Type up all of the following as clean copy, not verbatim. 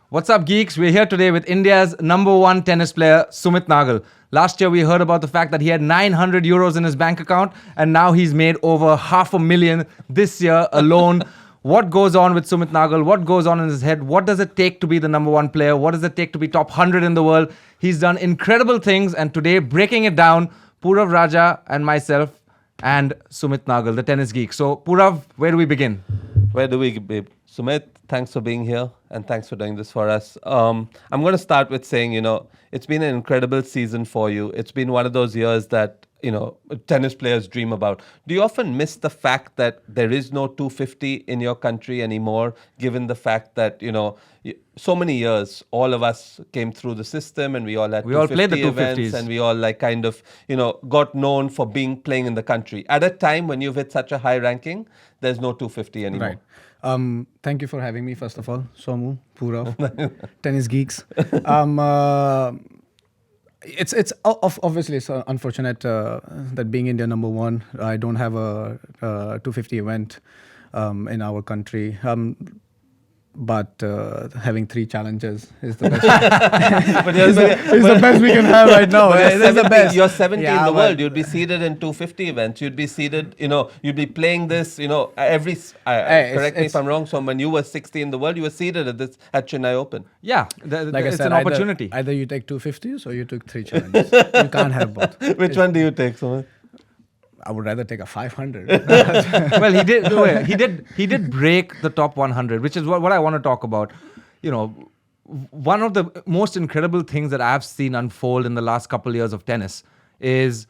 What's up, geeks? We're here today with India's #1 tennis player, Sumit Nagal. Last year, we heard about the fact that he had 900 euros in his bank account, and now he's made over $500,000 this year alone. What goes on with Sumit Nagal? What goes on in his head? What does it take to be the #1 player? What does it take to be top 100 in the world? He's done incredible things, and today, breaking it down, Purav Raja and myself and Sumit Nagal, the tennis geek. So, Purav, where do we begin? Where do we begin? Sumit, thanks for being here and thanks for doing this for us. I'm going to start with saying, it's been an incredible season for you. It's been one of those years that, tennis players dream about. Do you often miss the fact that there is no 250 in your country anymore, given the fact that, so many years, all of us came through the system and we all had We all played the 250s. events and we all got known for playing in the country. At a time when you've hit such a high ranking, there's no 250 anymore. Right. Thank you for having me, first of all. Somu, Purav, tennis geeks. It's obviously it's unfortunate that being India #1, I don't have a 250 event in our country. But having 3 challenges is the best. is the best we can have right now. It's the best. You're 70 in the world. You'd be seeded in 250 events. You'd be seeded. You'd be playing this. Every. Correct me if I'm wrong. So when you were 60 in the world, you were seeded at Chennai Open. Yeah, like I it's said, an opportunity. Either you take 250s or you took 3 challenges. You can't have both. Which one do you take, Sumit? I would rather take a 500. Well, he did. No, he did break the top 100, which is what I want to talk about. One of the most incredible things that I've seen unfold in the last couple of years of tennis is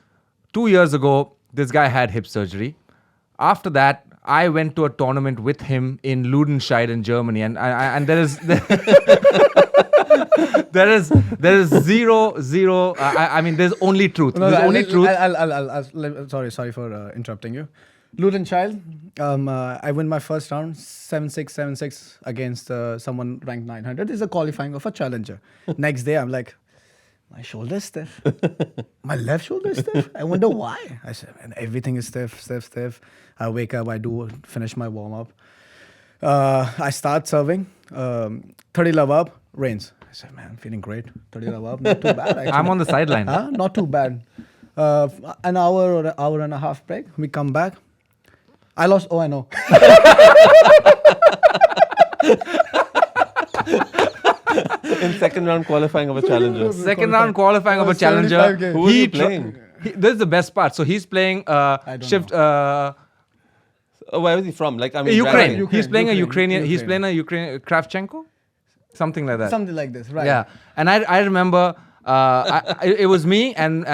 2 years ago, this guy had hip surgery. After that, I went to a tournament with him in Ludenscheid in Germany, and there is there is zero. I mean, there's only truth. There's only truth. Sorry for interrupting you. Ludenscheid, I win my first round 7-6, 7-6 against someone ranked 900. This is a qualifying of a challenger. Next day, I'm like, my shoulder is stiff. My left shoulder is stiff. I wonder why. I said, man, everything is stiff. I wake up, finish my warm up. I start serving. 30 love up, rains. I said, man, I'm feeling great. 30 love up, not too bad. Actually. I'm on the sideline. Not too bad. An hour or an hour and a half break. We come back. I lost. Oh, I know. In second round qualifying of a challenger. Second round qualifying of a challenger. Who are you playing? This is the best part. So he's playing shift. Where is he from? Ukraine. He's playing a Ukrainian. He's playing a Ukrainian Kravchenko, something like that. Something like this, right? Yeah, and I remember it was me and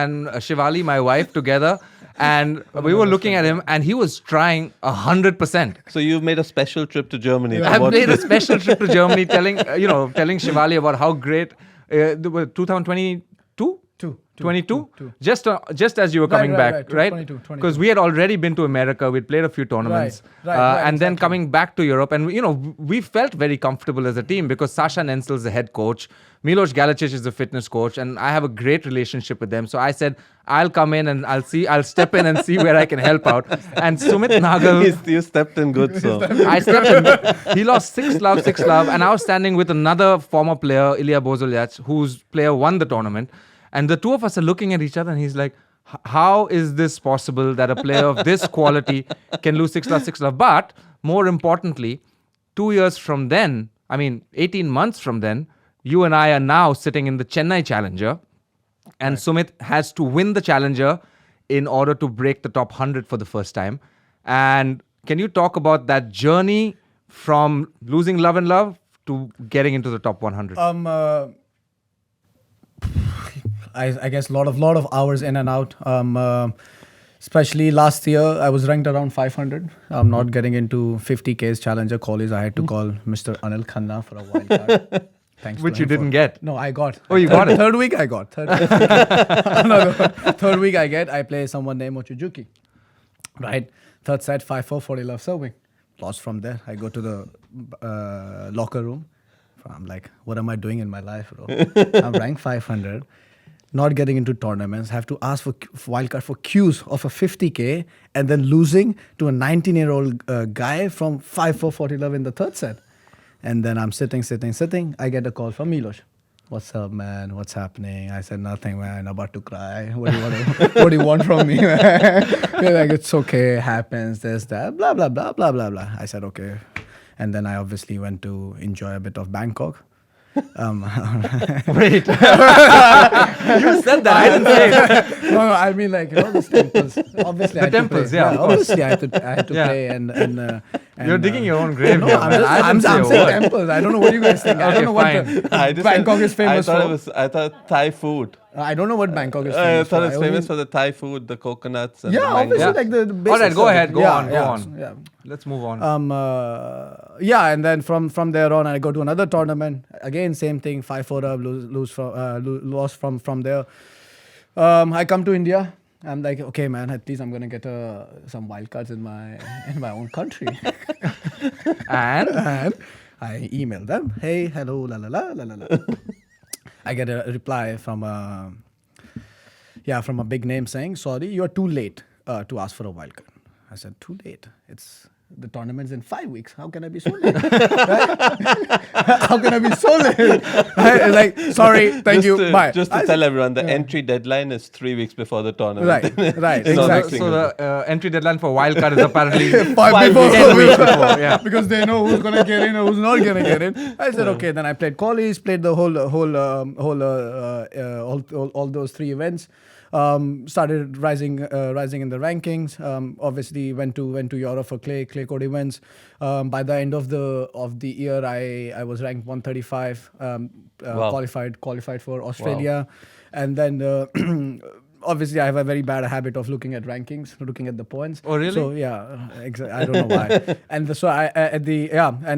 Shivali, my wife, together, and we were looking at him, and he was trying 100%. So you've made a special trip to Germany. I've made a special trip to Germany, telling Shivali about how great 2022. 22? Just as you were coming back, right? Because we had already been to America, we'd played a few tournaments, and then coming back to Europe, and we felt very comfortable as a team because Sasha Nensel's the head coach, Milos Galicic is the fitness coach, and I have a great relationship with them. So I said, I'll come in and I'll step in and see where I can help out. And Sumit Nagal, you stepped in good, so. I stepped in. He lost 6 love, and I was standing with another former player, Ilya Bozoliac, whose player won the tournament. And the two of us are looking at each other, and he's like, how is this possible that a player of this quality can lose 6 love? But more importantly, 2 years from then, 18 months from then, you and I are now sitting in the Chennai Challenger, and Sumit has to win the Challenger in order to break the top 100 for the first time. And can you talk about that journey from losing love and love to getting into the top 100? I guess a lot of hours in and out. Especially last year, I was ranked around 500. I'm not getting into 50Ks challenger qualies. I had to call Mr. Anil Khanna for a wild card. Thanks. Which you didn't get. No, I got. Oh, you got it. Third week I got. Third week I get. I play someone named Mochizuki. Right. Third set 5-4 40 love serving. Lost from there. I go to the locker room. I'm like, what am I doing in my life, bro? I'm ranked 500. Not getting into tournaments, have to ask for wildcard for queues of a 50K and then losing to a 19-year-old guy from 5-4 40 love in the third set. And then I'm sitting. I get a call from Milos. What's up, man? What's happening? I said, nothing, man. About to cry. What do you want? What do you want from me, man? You're like, it's okay. Happens. This, that. Blah, blah, blah, blah, blah, blah. I said, okay. And then I obviously went to enjoy a bit of Bangkok. Wait. You said that. I didn't say it. No, I mean like these temples. Obviously, The temples, yeah, of course. obviously, I had to Yeah. pray and You're digging your own grave No, here, I'm, man. just, I I'm, didn't say I'm a saying word. temples. I don't know what you guys think. I Okay, don't know fine. what Bangkok is famous for. I thought Thai food. I don't know what Bangkok is I famous for. thought it's I only- famous for the Thai food, the coconuts. And Yeah, the obviously, mango. like the basics. All right, go of it. ahead. Go Yeah, on. Go yeah, on. Yeah. Let's move on. Yeah, and then from there on, I go to another tournament. Again, same thing. 5-4 up, lost from there. I come to India. I'm like, okay, man. At least I'm gonna get some wildcards in my own country. And And I email them. Hey, hello, la la la la la la. I get a reply from a big name saying, sorry, you are too late to ask for a wildcard. I said, too late. The tournament's in 5 weeks. How can I be so late? How can I be so late? Like, sorry, thank you, bye. Just to I tell everyone, the entry deadline is 3 weeks before the tournament. Right, It's not exactly. mixing so with the entry deadline for wildcard is apparently 5 before. 10 weeks before. Yeah. Because they know who's gonna get in or who's not gonna get in. I said, okay. Then I played qualies, played the all those 3 events. Started rising in the rankings. Obviously, went to Europe for clay court events. By the end of the year, I was ranked 135. Wow. Qualified for Australia, and then. Obviously, I have a very bad habit of looking at rankings, looking at the points. Oh, really? So yeah, I don't know why. And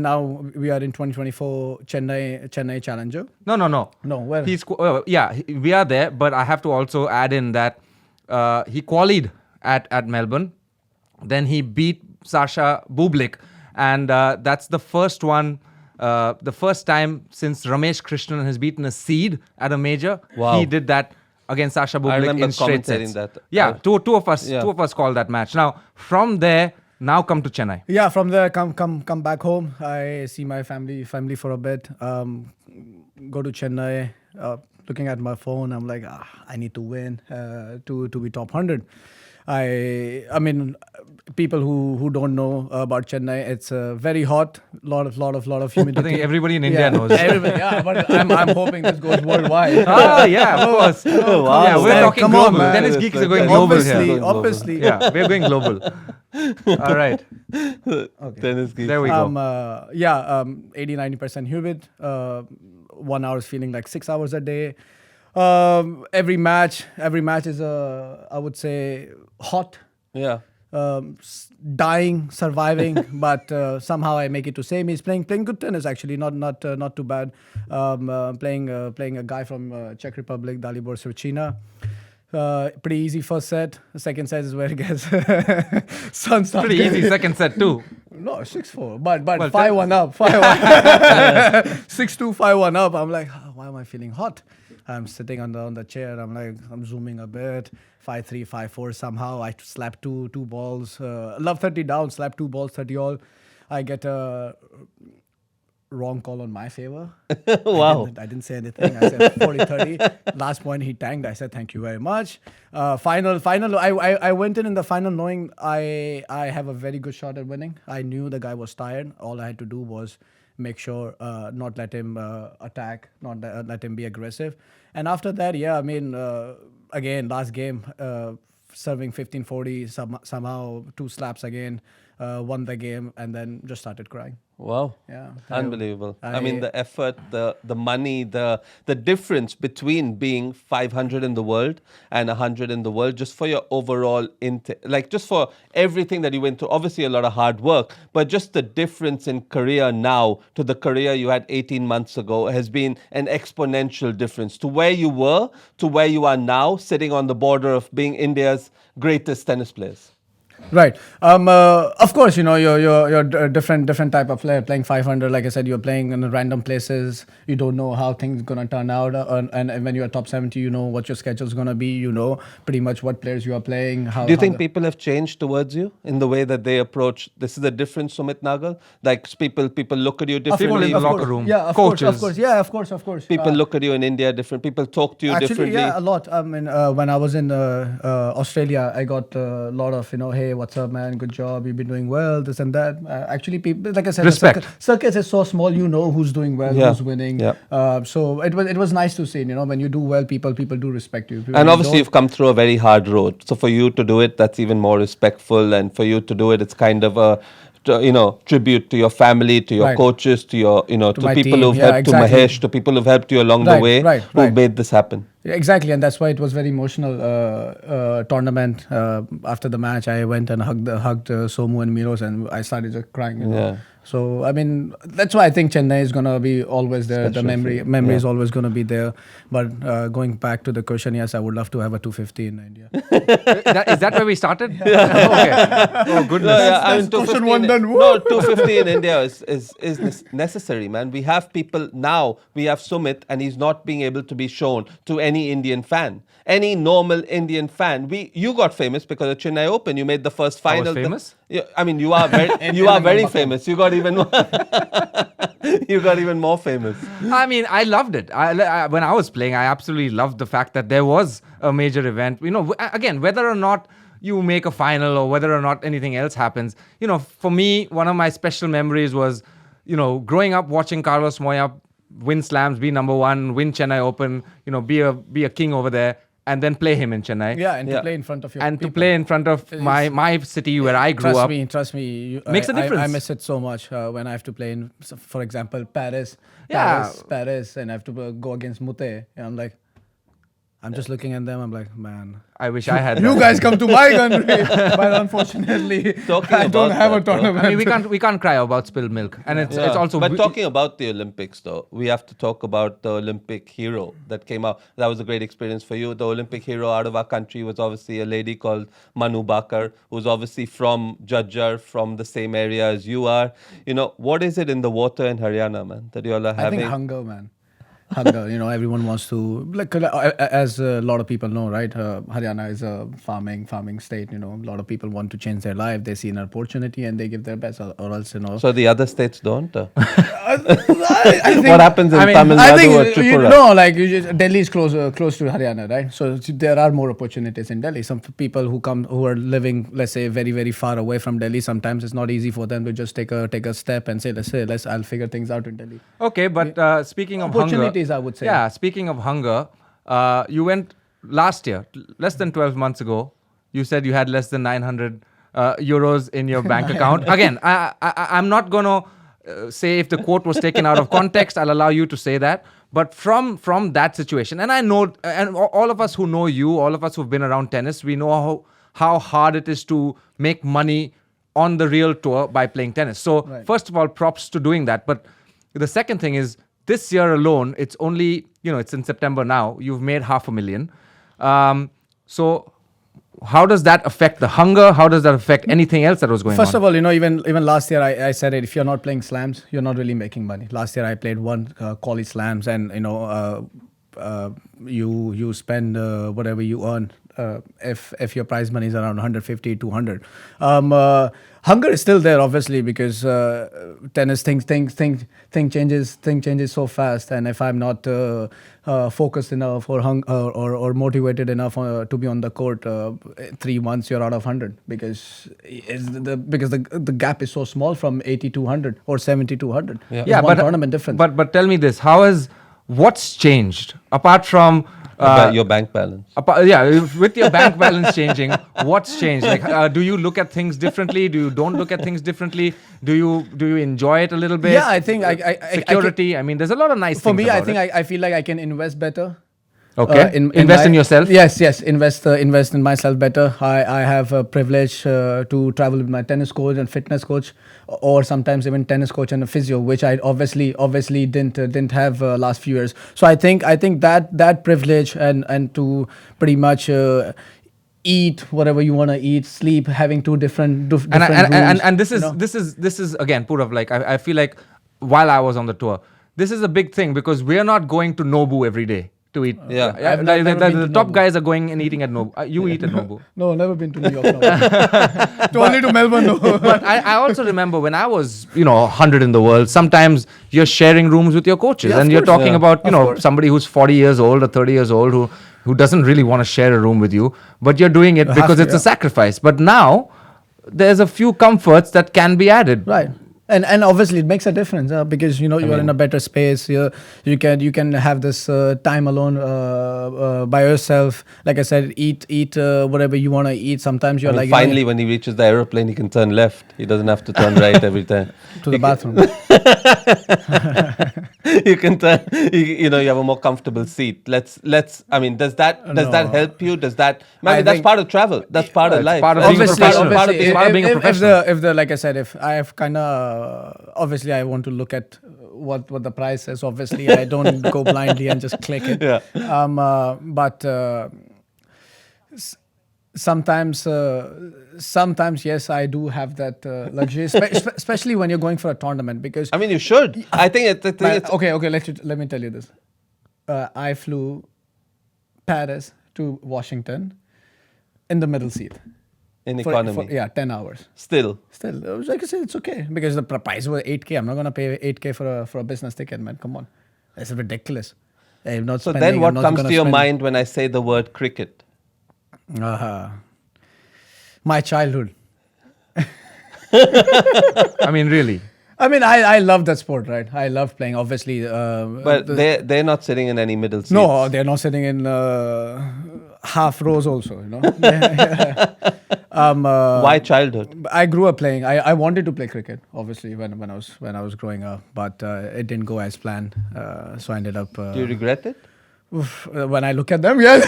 now we are in 2024 Chennai Challenger. No. No, where? We are there, but I have to also add in that he qualied at Melbourne. Then he beat Sasha Bublik, and that's the first one. The first time since Ramesh Krishnan has beaten a seed at a major. Wow. He did that against Sasha Bublik remember in straight commentating sets. that. Yeah, two of us called that match. Now from there, now come to Chennai. Yeah, from there, come back home. I see my family for a bit. Go to Chennai. Looking at my phone, I'm like, I need to win to be top 100. I mean, people who don't know about Chennai, it's very hot. Lot of humidity. I think everybody in India knows. Everybody, yeah, but I'm hoping this goes worldwide. Yeah, of course. wow. Yeah, we're Man, talking come global. on, man. Tennis geeks are going Obviously, global obviously, here. obviously. Yeah, we're going global. All right. Tennis geeks. There we go. 80-90% humid. 1 hour is feeling like 6 hours a day. Every match is I would say hot. Yeah. Dying, surviving, but somehow I make it to semis. Playing good tennis actually, not too bad. Playing a guy from Czech Republic, Dalibor Srčina. Pretty easy first set. The second set is where it gets sun starts. Pretty easy second set too. No, 6-4. But Well, 5-1 up. 5-1. 6-2, 5-1 up. I'm like, why am I feeling hot? I'm sitting on the chair. I'm zooming a bit. 5-3, 5-4. Somehow I slap two balls. Love 30 down. Slap 2 balls, 30 all. I get a wrong call on my favor. Wow. I didn't say anything. I said 40-30. Last point he tanked. I said thank you very much. Final. I went in the final knowing I have a very good shot at winning. I knew the guy was tired. All I had to do was make sure not let him attack, not let him be aggressive. And after that, yeah, I mean, again, last game, serving 15-40, somehow 2 slaps again, won the game, and then just started crying. Wow. Yeah. Unbelievable. I mean, the effort, the money, the difference between being 500 in the world and 100 in the world, just for your overall, just for everything that you went through. Obviously, a lot of hard work, but just the difference in career now to the career you had 18 months ago has been an exponential difference to where you were to where you are now, sitting on the border of being India's greatest tennis players. Right. Of course, you're a different type of player. Playing 500, like I said, you're playing in random places. You don't know how things gonna turn out. And when you're top 70, you know what your schedule's gonna be. You know pretty much what players you are playing. Do you think people have changed towards you in the way that they approach? This is a different Sumit Nagal. Like people look at you differently. in the locker room, Yeah, of coaches. course. Yeah, of course. People look at you in India different. People talk to you Actually, differently. yeah, a lot. I mean, when I was in Australia, I got a lot of, hey, what's up, man? Good job. You've been doing well, this and that. Actually, people, like I said, Respect. the circus is so small, you know who's doing well, Yeah. who's winning. Yeah. So it was nice to see, when you do well, people do respect you. When And you obviously, don't- you've come through a very hard road. So for you to do it, that's even more respectful. And for you to do it, it's kind of a tribute to your family, to your Right. coaches, to your to my people team. who've Yeah, helped, exactly. to Mahesh, to people who've helped you along the Right, way, right, who've right. made this happen. Yeah, exactly, and that's why it was very emotional tournament. After the match, I went and hugged Somu and Miros, and I started just crying. Yeah. So I mean, that's why I think Chennai is gonna be always there. Special The for you. memory Yeah. is always gonna be there. But going back to the question, yes, I would love to have a 250 in India. Is that where we started? Okay. Oh, goodness. I mean, that's 250 question one in- done. No, 250 in India is necessary, man. We have people now. We have Sumit, and he's not being able to be shown to any Indian fan, any normal Indian fan. You got famous because of Chennai Open. You made the first I was final. famous? Yeah, I mean, you are very famous. You got even more. You got even more famous. I mean, I loved it. When I was playing, I absolutely loved the fact that there was a major event. Again, whether or not you make a final or whether or not anything else happens, for me, one of my special memories was, growing up watching Carlos Moya win slams, be number one, win Chennai Open, be a king over there, and then play him in Chennai. Yeah, and Yeah. to play in front of your And to people. play in front of my city where I grew up. Trust me. Makes a I difference. miss it so much when I have to play in, for example, Paris, Yeah. and I have to go against Mute. And I'm like, I'm just looking at them. I'm like, man, I wish I had you that. guys come to my country, but unfortunately, Talking I don't about have a that, though. tournament. I mean, we can't cry about spilled milk, and it's also. But talking about the Olympics, though, we have to talk about the Olympic hero that came out. That was a great experience for you. The Olympic hero out of our country was obviously a lady called Manu Bakar, who's obviously from Jajjar, from the same area as you are. What is it in the water in Haryana, man, that you all are I having? think hunger, man. Hunger, everyone wants to, as a lot of people know, right? Haryana is a farming state. A lot of people want to change their life. They see an opportunity and they give their best, or else, So the other states don't? I think, What happens in Tamil I Nadu or think Tripura? Delhi is close to Haryana, right? So there are more opportunities in Delhi. Some people who are living, let's say, very very far away from Delhi, sometimes it's not easy for them to just take a step and say, I'll figure things out in Delhi. Okay, but speaking of hunger, Opportunities, I would say. Yeah, speaking of hunger, you went last year, less than 12 months ago. You said you had less than 900 euros in your bank account. Again, I'm not going to say if the quote was taken out of context. I'll allow you to say that. But from that situation, and I know, and all of us who know you, all of us who've been around tennis, we know how hard it is to make money on the real tour by playing tennis. So Right. first of all, props to doing that. But the second thing is, this year alone, it's only, it's in September now, you've made $500,000. So how does that affect the hunger? How does that affect anything else that was going on? First of all, even last year I said it. If you're not playing slams, you're not really making money. Last year I played one quali slams, and you spend whatever you earn. If your prize money is around 150, 200. Hunger is still there, obviously, because tennis thing changes so fast, and if I'm not focused enough or motivated enough to be on the court, 3 months you're out of 100 because the gap is so small from 80 to 100 or 70 to 100. Yeah, It's one tournament difference. But tell me this: what's changed apart from your bank balance. with your bank balance changing, what's changed? Like, do you look at things differently? Do you don't look at things differently? Do you enjoy it a little bit? Yeah, I think security. I mean, there's a lot of nice for things. me, I about think it. I feel like I can invest better. Okay. Invest in yourself? Yes. Invest in myself better. I have a privilege to travel with my tennis coach and fitness coach, or sometimes even tennis coach and a physio, which I obviously didn't have last few years. So I think that privilege and to pretty much eat whatever you want to eat, sleep, having two different and rooms, this is you know? this is again Purav, like I feel like while I was on the tour, this is a big thing because we are not going to Nobu every day to eat. Yeah. I've never been the to top Nobu. guys are going and eating at Nobu. You eat at Nobu. No, never been to New York. No. Only to Melbourne. No. But I also remember when I was, 100 in the world, sometimes you're sharing rooms with your coaches Yeah, of and you're course. talking Yeah. about, Of course. somebody who's 40 years old or 30 years old who doesn't really want to share a room with you, but you're doing it You have because to, it's a yeah. sacrifice. But now there's a few comforts that can be added. Right. And obviously it makes a difference because you are in a better space. You can have this time alone by yourself. Like I said, eat whatever you want to eat. Sometimes you're like Finally, when he reaches the aeroplane, he can turn left. He doesn't have to turn right every time. to the bathroom. You can turn. You have a more comfortable seat. Let's. I mean, does that No. help you? Does that? I That's think- part of travel. That's part of it's life. part of That's being a just professional. part of It's being part of being a professional. if the like I said, if I have kind of obviously I want to look at what the price is. Obviously, I don't go blindly and just click it. Yeah. But sometimes yes, I do have that luxury, especially when you're going for a tournament because. I mean, you should. I think it's. Okay. Let me tell you this. I flew Paris to Washington in the middle seat. In economy. 10 hours. Still. Like I said, it's okay because the price was 8K. I'm not gonna pay 8K for a business ticket, man. Come on, it's ridiculous. I'm not So spending, then, what I'm not comes gonna to your spend- mind when I say the word cricket? My childhood. I mean, really. I mean, I love that sport, right? I love playing. Obviously, But they're not sitting in any middle seats. no, they're not sitting in half rows. Also, Why childhood? I grew up playing. I wanted to play cricket, obviously, when I was growing up, but it didn't go as planned. So I ended up. Do you regret it? When I look at them, yes.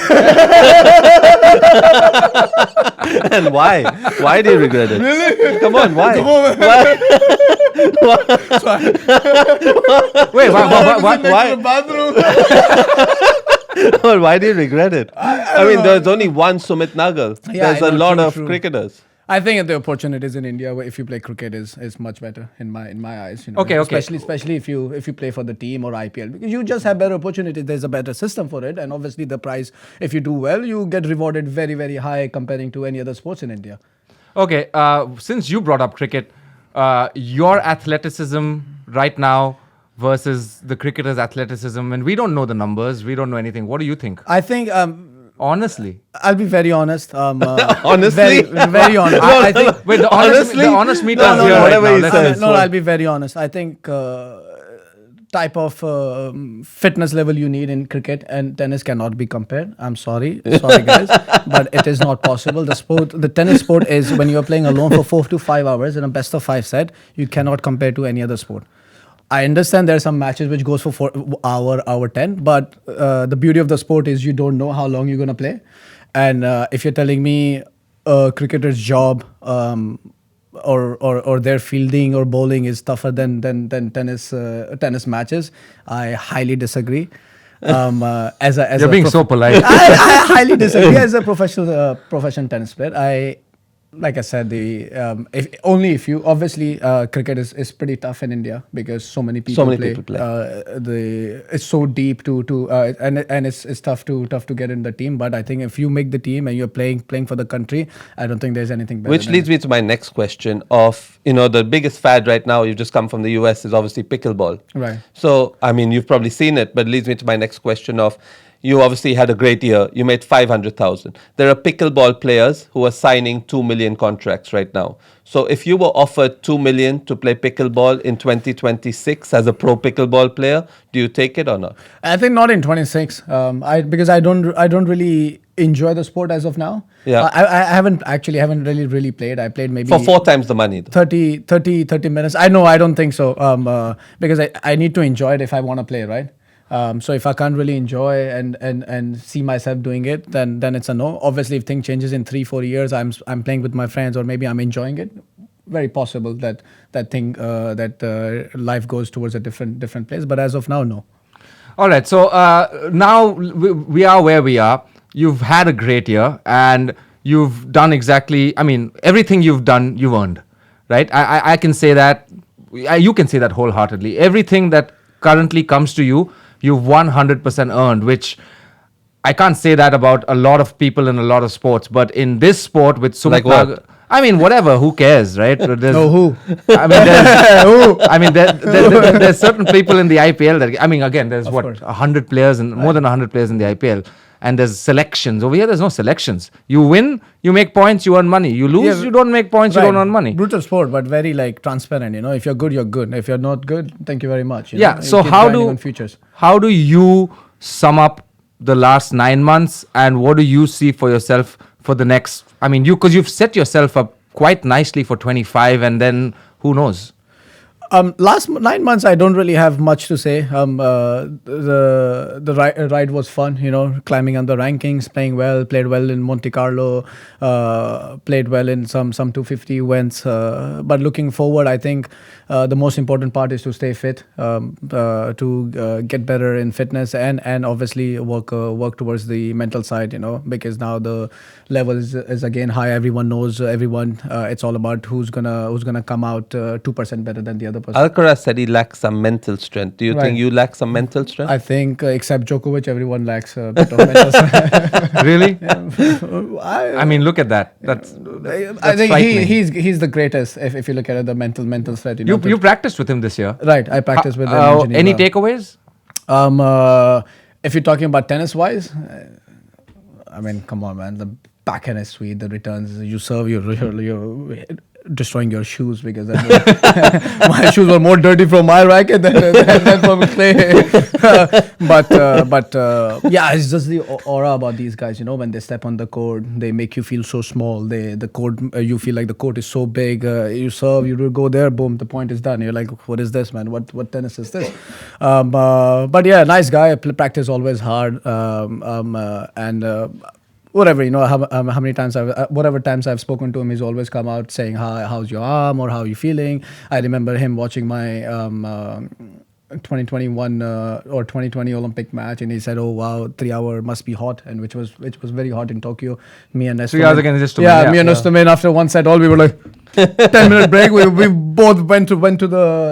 And why? Why do you regret it? Really? Come on, why? Wait, why? Well, why do you regret it? I mean, there's only one Sumit Nagal. Yeah, There's I a know, lot true, of true. cricketers. I think the opportunities in India, where if you play cricket, is much better in my eyes. Okay. Especially if you play for the team or IPL, because you just have better opportunities. There's a better system for it, and obviously the prize, if you do well, you get rewarded very, very high comparing to any other sports in India. Okay, since you brought up cricket, your athleticism right now versus the cricketer's athleticism, and we don't know the numbers, we don't know anything. What do you think? I think. Honestly. I'll be very honest. Honestly? very honest. I think. Wait, the honest meter is here whatever right he now. says. I'll be very honest. I think type of fitness level you need in cricket and tennis cannot be compared. I'm sorry guys, but it is not possible. The tennis sport is when you're playing alone for 4 to 5 hours in a best of 5 set, you cannot compare to any other sport. I understand there are some matches which goes for hour 10, but the beauty of the sport is you don't know how long you're going to play. And if you're telling me a cricketer's job or their fielding or bowling is tougher than tennis matches, I highly disagree. You're being so polite. I highly disagree. As a professional tennis player, like I said, if you obviously cricket is pretty tough in India because so many people play. It's so deep and it's tough to get in the team. But I think if you make the team and you're playing for the country, I don't think there's anything better. Which leads me to my next question of, the biggest fad right now, you've just come from the US, is obviously pickleball. Right. So, I mean, you've probably seen it, but it leads me to my next question of, you obviously had a great year. You made 500,000. There are pickleball players who are signing 2 million contracts right now. So if you were offered 2 million to play pickleball in 2026 as a pro pickleball player, do you take it or not? I think not in 26. Because I don't really enjoy the sport as of now. Yeah. I haven't really played. I played maybe For 4 times the money, though. 30 minutes. I don't think so. Because I need to enjoy it if I want to play, right? So if I can't really enjoy and see myself doing it, then it's a no. Obviously, if thing changes in 3-4 years, I'm playing with my friends or maybe I'm enjoying it. Very possible that life goes towards a different place. But as of now, no. All right. So now we are where we are. You've had a great year and you've done exactly. I mean, everything you've done, you've earned, right? I can say that. You can say that wholeheartedly. Everything that currently comes to you, you've 100% earned, which I can't say that about a lot of people in a lot of sports. But in this sport with Sumit Like what? Nagal, I mean, whatever. Who cares, right? No, who? I mean, there's, I mean, there's certain people in the IPL that, I mean, again, there's Of course. 100 players and more than 100 players in the IPL, and there's selections. Over here, there's no selections. You win, you make points, you earn money. You lose, Yeah, you don't make points, you don't earn money. Brutal sport, but very like transparent. If you're good, you're good. If you're not good, thank you very much. Yeah. You So keep how grinding do on futures? how do you sum up the last 9 months, and what do you see for yourself for the next? I mean, because you've set yourself up quite nicely for 25, and then who knows? Last 9 months, I don't really have much to say. The ride was fun, climbing on the rankings, playing well, played well in Monte Carlo, played well in some 250 events. But looking forward, I think the most important part is to stay fit, to get better in fitness, and obviously work towards the mental side, because now the level is again high. Everyone knows everyone. It's all about who's gonna come out 2% better than the other person. Alcaraz said he lacks some mental strength. Do you Right. think you lack some mental strength? I think except Djokovic, everyone lacks a bit of mental strength. Really? I, I mean, look at that. That's I think frightening. he's the greatest if you look at it, the mental threat. You practiced with him this year. Right, I practiced with him in Geneva. Any takeaways? If you're talking about tennis wise, I mean, come on, man. The backhand is sweet. The returns, you serve, you're destroying your shoes because my shoes were more dirty from my racket than from clay. but yeah, it's just the aura about these guys. When they step on the court, they make you feel so small. The court, you feel like the court is so big. You serve, you go there, boom, the point is done. You're like, what is this, man? What tennis is this? But yeah, nice guy. Practice always hard. Whatever, how many times whatever times I've spoken to him, he's always come out saying, how's your arm, or how are you feeling? I remember him watching my 2021 or 2020 Olympic match, and he said, "Oh wow, 3 hour must be hot," and which was very hot in Tokyo. Me and 3 hours against Istomin, yeah, yeah. me and Istomin, after one set all, we were like 10-minute break. We both went to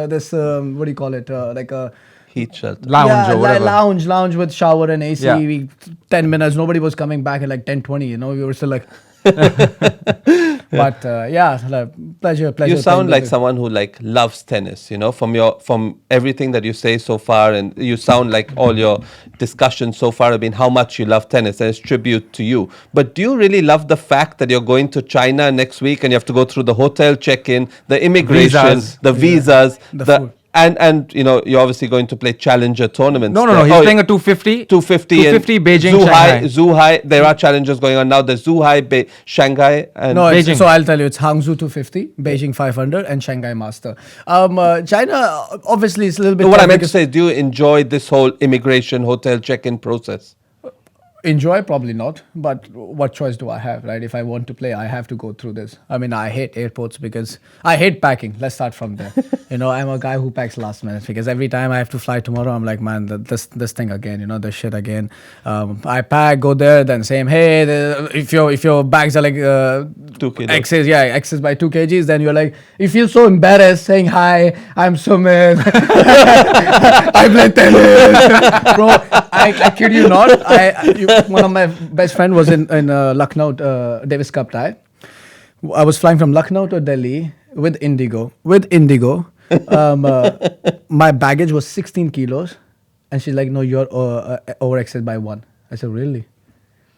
this what do you call it, like a Heat shelter. Lounge or whatever. Lounge with shower and AC. Yeah. 10 minutes. Nobody was coming back at like 10:20. We were still like. But yeah, pleasure. You sound playing like with someone who loves tennis, from everything that you say so far, and you sound like all your discussions so far have been how much you love tennis, and it's tribute to you. But do you really love the fact that you're going to China next week and you have to go through the hotel check-in, the immigration, Visas. the visas, The food. and you're obviously going to play Challenger tournaments. No. there. He's playing a 250. 250 Beijing, Zhuhai, Shanghai. Zhuhai. There are challenges going on now. There's Zhuhai, Shanghai, and No, Beijing. so I'll tell you, it's Hangzhou 250, Beijing 500, and Shanghai Master. China, obviously, it's a little bit. what I tough meant to because- say is, do you enjoy this whole immigration hotel check-in process? Enjoy, probably not, but what choice do I have, right? If I want to play, I have to go through this. I mean, I hate airports because I hate packing. Let's start from there. I'm a guy who packs last minute because every time I have to fly tomorrow, I'm like, man, this thing again, this shit again. I pack, go there, then same. Hey, if your bags are like 2 kilos. excess by 2 kgs, then you're like, you feel so embarrassed saying hi, I'm Sumit. I play tennis, bro. I kid you not. One of my best friend was in Lucknow Davis Cup tie. I was flying from Lucknow to Delhi with Indigo. My baggage was 16 kilos, and she's like, "No, you're overexceeded by 1." I said, "Really?"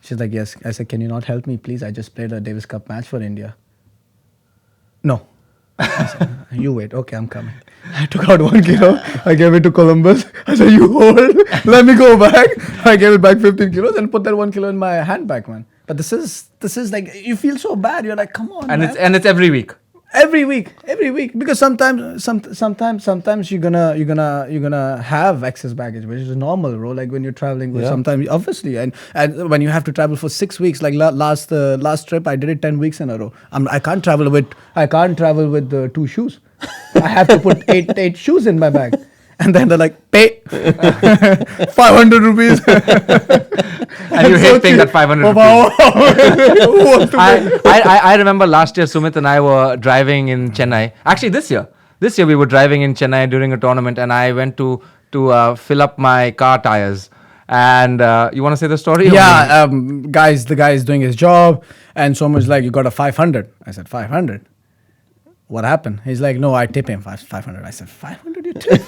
She's like, "Yes." I said, "Can you not help me, please? I just played a Davis Cup match for India." No. I said, "You wait. Okay, I'm coming." I took out 1 kilo. I gave it to Columbus. I said, "You hold. Let me go back." I gave it back 15 kilos and put that 1 kilo in my handbag, man. But this is like, you feel so bad. You're like, come on, And man. it's every week. Every week, because sometimes you're gonna have excess baggage, which is normal, bro. Like when you're traveling with sometimes, obviously, and when you have to travel for 6 weeks, like last trip, I did it 10 weeks in a row. I can't travel with 2 shoes. I have to put eight shoes in my bag. And then they're like, pay 500 rupees. And you hate paying that 500 rupees. Who wants to pay? I remember last year Sumit and I were driving in Chennai. Actually, this year we were driving in Chennai during a tournament, and I went to fill up my car tires. And you want to say the story? Yeah, the guy is doing his job, and someone's like, "You got a 500." I said, 500. What happened? He's like, "No, I tip him 500." I said, 500 you tip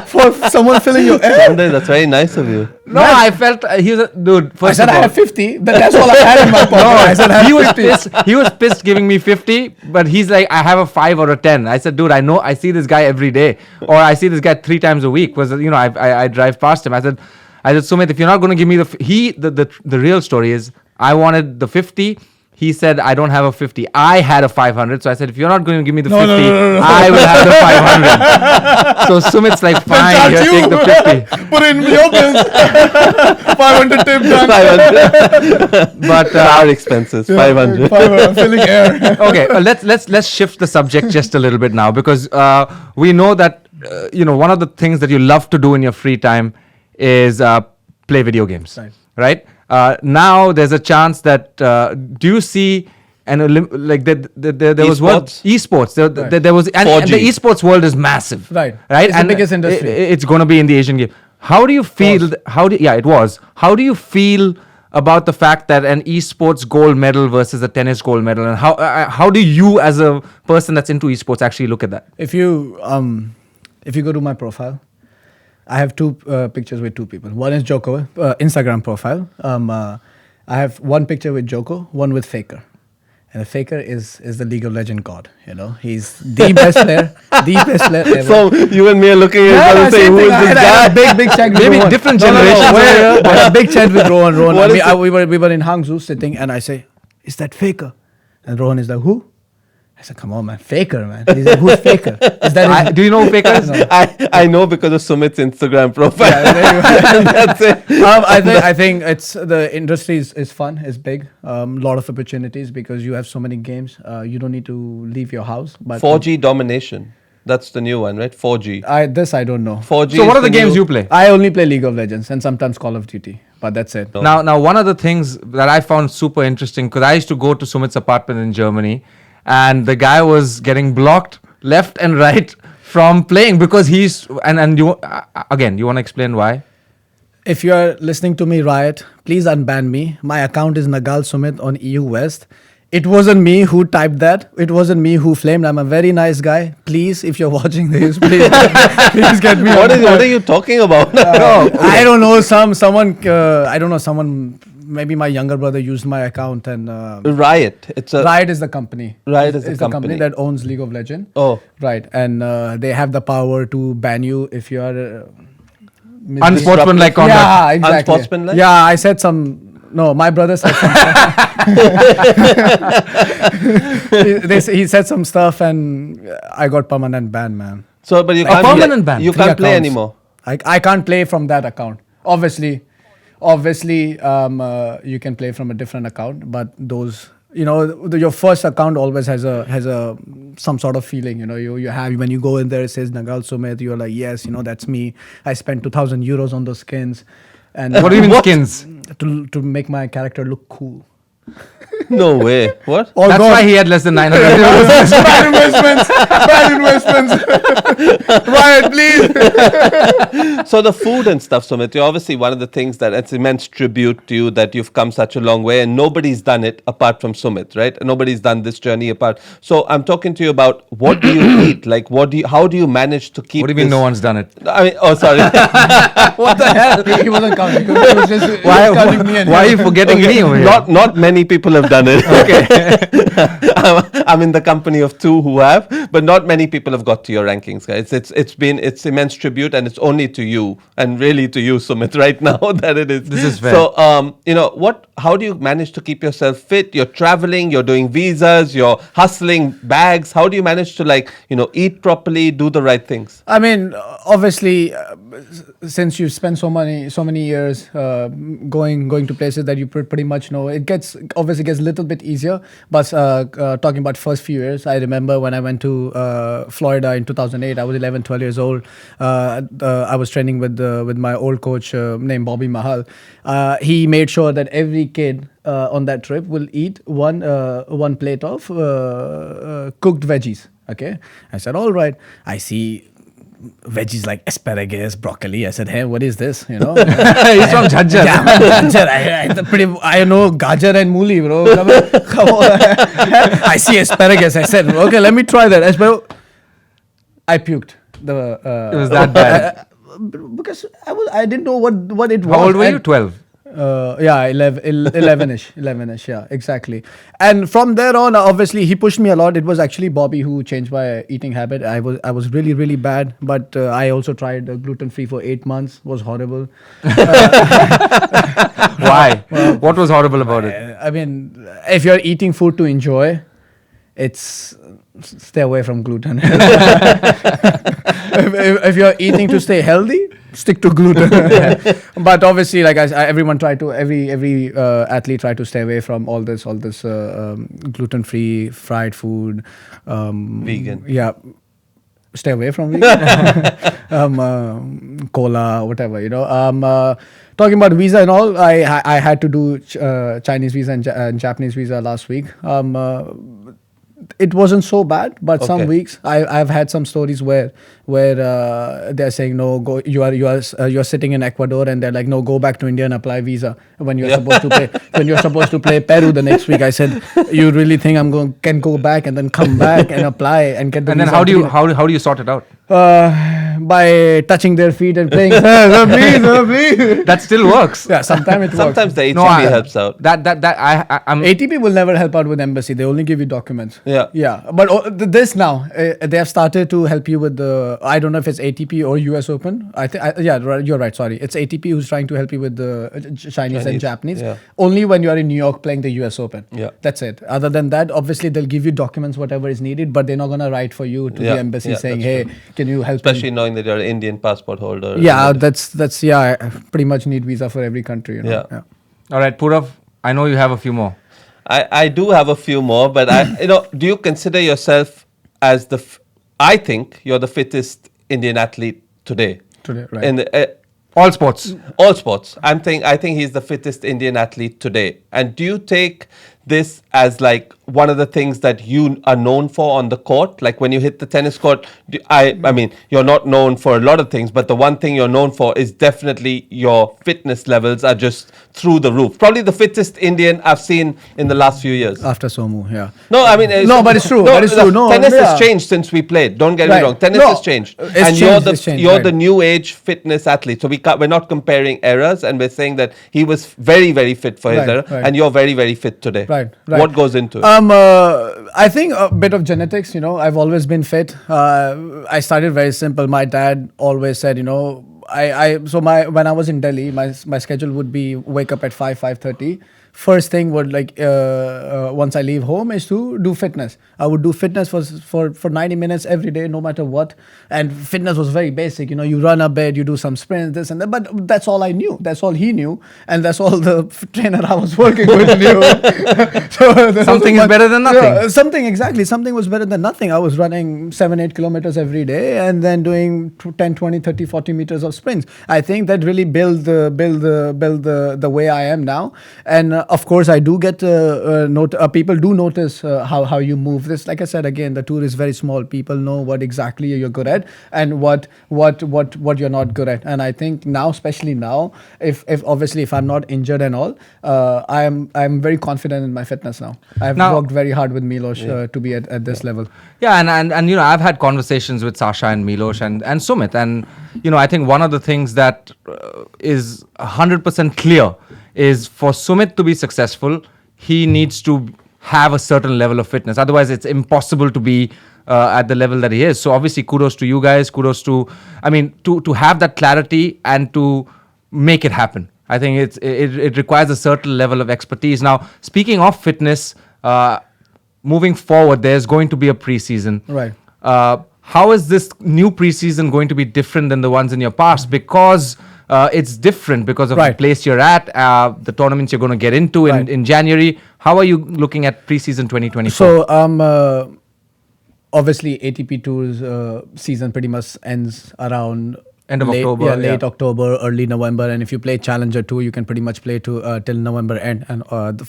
for someone filling your air? Sunday, that's very nice of you. No, I felt he was dude. I First said, of "I all, have 50." That's all I had in my pocket. I said, I have he was 50. pissed. He was pissed giving me 50, but he's like, I have a 5 or a 10. I said, dude, I see this guy every day, or I see this guy 3 times a week. I drive past him. I said, Sumit, if you're not going to give me the real story is, I wanted the 50. He said, I don't have a 50. I had a 500. So I said, if you're not going to give me the 50, I will have the 500. So Sumit's like, fine, here, take the 50. Put in your bills. 500 tip done. 500. But Car expenses, 500. 500 filling air. okay, let's shift the subject just a little bit now, because we know that one of the things that you love to do in your free time is play video games, right? Now there's a chance that do you see there was esports there was and the 4G. esports world is massive, Right. right, It's the biggest industry. it's going to be in the Asian game. How do you feel how do you feel about the fact that an esports gold medal versus a tennis gold medal, and how do you as a person that's into esports actually look at that? If you go to my profile, I have 2 pictures with 2 people. One is Joko, Instagram profile. I have one picture with Joko, one with Faker. And the Faker is the League of Legends god. He's the best player, ever. So you and me are looking at each other and saying, who is this guy? Big chat with Maybe Rohan. different No, generations where- are here, a big chat with Rohan. What is it? We were in Hangzhou sitting, and I say, "Is that Faker?" And Rohan is like, "Who?" I said, "Come on, man, Faker, man." He's like, "Who's Faker? Is that his-" Do you know who Faker is? I know because of Sumit's Instagram profile. Yeah, there you go. And that's it. I think it's the industry is fun, is big, lot of opportunities because you have so many games. You don't need to leave your house. But 4G domination. That's the new one, right? 4G. I don't know. 4G. So what is are the games new- you play? I only play League of Legends and sometimes Call of Duty, but that's it. No. Now, one of the things that I found super interesting, because I used to go to Sumit's apartment in Germany, and the guy was getting blocked left and right from playing because he's and you again, you want to explain why? If you are listening to me, Riot, please unban me. My account is Nagal Sumit on EU West. It wasn't me who typed that. It wasn't me who flamed. I'm a very nice guy. Please, if you're watching this, please get me. What are you talking about? I don't know. Someone. Maybe my younger brother used my account and. Riot. It's a Riot is the company. Riot is the the company. that owns League of Legends. Oh. Right, and they have the power to ban you if you are. Unsportsmanlike conduct. Yeah, exactly. Unsportsmanlike? Yeah, I said some. No, my brother said some stuff. He said some stuff and I got permanent ban, man. So, but you A can't permanent ban? You 3 can't play accounts. anymore. I can't play from that account. Obviously, you can play from a different account, but those, your first account always has a some sort of feeling. You have when you go in there, it says Nagal Sumit. You're like, yes, that's me. I spent 2,000 euros on those skins. And What do you mean skins? to make my character look cool. No way. What? Oh, That's God. why he had less than 900 euros. Bad investments. Riot, please. So the food and stuff, Sumit, you're obviously one of the things that it's immense tribute to you that you've come such a long way, and nobody's done it apart from Sumit, right? Nobody's done this journey apart. So I'm talking to you about what do you eat? Like, how do you manage to keep What do you mean this- no one's done it? I mean, oh, sorry. What the hell? He wasn't counting. He was just Why counting me and are him. you forgetting me over here? Not many people have done it. Okay. I'm in the company of 2 who have, but not many people have got to your rankings, guys. It's immense tribute, and it's only to you, and really to you, Sumit, right now that it is. This is fair. So, how do you manage to keep yourself fit? You're traveling, you're doing visas, you're hustling bags. How do you manage to eat properly, do the right things? I mean, obviously, since you spent so many years going to places that you pretty much know, it gets obviously gets a little bit easier. But talking about first few years, I remember when I went to Florida in 2008. I was 11, 12 years old. I was training with my old coach named Bobby Mahal. He made sure that every kid on that trip will eat one plate of cooked veggies. Okay, I said, all right. I see veggies like asparagus, broccoli. I said, hey, what is this? You know, He's from Jhajjar. Yeah, Jhajjar. I know gajar and mooli, bro. Come on. I see asparagus. I said, okay, let me try that. I puked. It was that bad. Because I didn't know what it was. How old were you? 12. Yeah, 11ish, yeah, exactly. And from there on, obviously, he pushed me a lot. It was actually Bobby who changed my eating habit. I was really, really bad, but I also tried gluten-free for 8 months. Was horrible. Why? What was horrible about it? I mean, if you're eating food to enjoy, stay away from gluten. if you're eating to stay healthy, stick to gluten. But obviously, like everyone tried to, every athlete tried to stay away from all this gluten-free fried food. Vegan. Yeah. Stay away from vegan. Cola, whatever, you know. Talking about visa and all, I had to do Chinese visa and Japanese visa last week. It wasn't so bad, but some weeks I've had some stories where they're saying no, go. You're sitting in Ecuador and they're like, no, go back to India and apply visa when you're supposed to play Peru the next week. I said, you really think can go back and then come back and apply and get the And visa? then how do you sort it out? By touching their feet and playing. Please. That still works. Yeah, sometimes it works. Sometimes the ATP helps out. I'm ATP will never help out with embassy. They only give you documents. Yeah. But this now, they have started to help you with the, I don't know if it's ATP or US Open. You're right, sorry. It's ATP who's trying to help you with the Chinese and Japanese. Yeah. Only when you're in New York playing the US Open. Yeah. That's it. Other than that, obviously they'll give you documents, whatever is needed, but they're not going to write for you to the embassy saying, hey, can you help Especially knowing that you're an Indian passport holder. Yeah, that's I pretty much need visa for every country. You know? Yeah. all right, Purav. I know you have a few more. I do have a few more, but do you consider yourself as I think you're the fittest Indian athlete today. Today, right. In All sports. all sports. I think he's the fittest Indian athlete today. And do you take this as like one of the things that you are known for on the court? Like when you hit the tennis court, I mean, you're not known for a lot of things, but the one thing you're known for is definitely your fitness levels are just through the roof. Probably the fittest Indian I've seen in the last few years. After Somu, yeah. No, I mean... No, but it's true. No, that is true. No, tennis yeah. has changed since we played. Don't get me Right. wrong. Tennis No, has changed. it's And changed, you're right. the new age fitness athlete. So we're not comparing eras, and we're saying that he was very, very fit for his Right, era, right. and you're very, very fit today. Right. What goes into it? I think a bit of genetics, you know. I've always been fit. I started very simple. My dad always said, you know, when I was in Delhi, my schedule would be wake up at 5:30. First thing would once I leave home is to do fitness. I would do fitness for 90 minutes every day, no matter what. And fitness was very basic. You know, you run a bit, you do some sprints, this and that. But that's all I knew. That's all he knew, and that's all the trainer I was working with knew. Something is better than nothing. Yeah, something was better than nothing. I was running 7-8 kilometers every day and then doing 10, 20, 30, 40 meters of sprints. I think that really built the way I am now. And of course, I do get people do notice how you move. This, like I said again, the tour is very small. People know what exactly you're good at and what you're not good at. And I think now, especially now, if I'm not injured and all, I'm very confident in my fitness now. I've worked very hard with Milos to be at this level. Yeah, and you know, I've had conversations with Sasha and Milos and Sumit, and you know, I think one of the things that is 100% clear is for Sumit to be successful, he needs to have a certain level of fitness. Otherwise, it's impossible to be at the level that he is. So obviously, kudos to you guys. Kudos to have that clarity and to make it happen. I think it requires a certain level of expertise. Now, speaking of fitness, moving forward, there's going to be a preseason. Right. How is this new preseason going to be different than the ones in your past? Because it's different because of the place you're at, the tournaments you're going to get into in January. How are you looking at preseason 2024? So, obviously, ATP Tour's season pretty much ends around End of late, October, Yeah, late yeah. October, early November. And if you play Challenger 2, you can pretty much play to till November end. And for the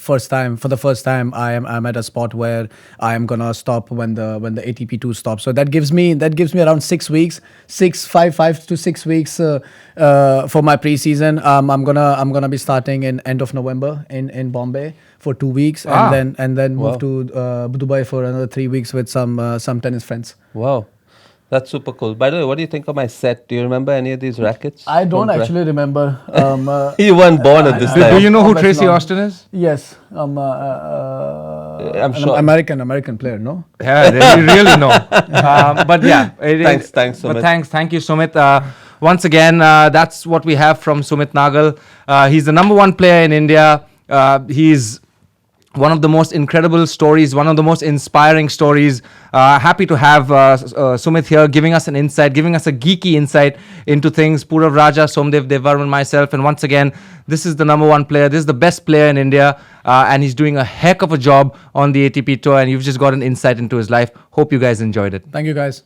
first time, I'm at a spot where I am gonna stop when the ATP 2 stops. So that gives me around 6 weeks, 5 to 6 weeks for my preseason. I'm gonna be starting in end of November in Bombay for 2 weeks, and then move to Dubai for another 3 weeks with some tennis friends. Wow. That's super cool. By the way, what do you think of my set? Do you remember any of these rackets? I don't from actually remember. You weren't born at this time. Do you know who Obviously Tracy not. Austin is? Yes, I'm an sure. American player. No. Yeah, you really know. But yeah, Thanks, But Sumit. thank you, Sumit. Once again, that's what we have from Sumit Nagal. He's the number one player in India. He's one of the most incredible stories, one of the most inspiring stories. Happy to have Sumit here, giving us an insight, giving us a geeky insight into things. Purav Raja, Somdev Devarman, myself, and once again, this is the number one player. This is the best player in India, and he's doing a heck of a job on the ATP Tour. And you've just got an insight into his life. Hope you guys enjoyed it. Thank you, guys.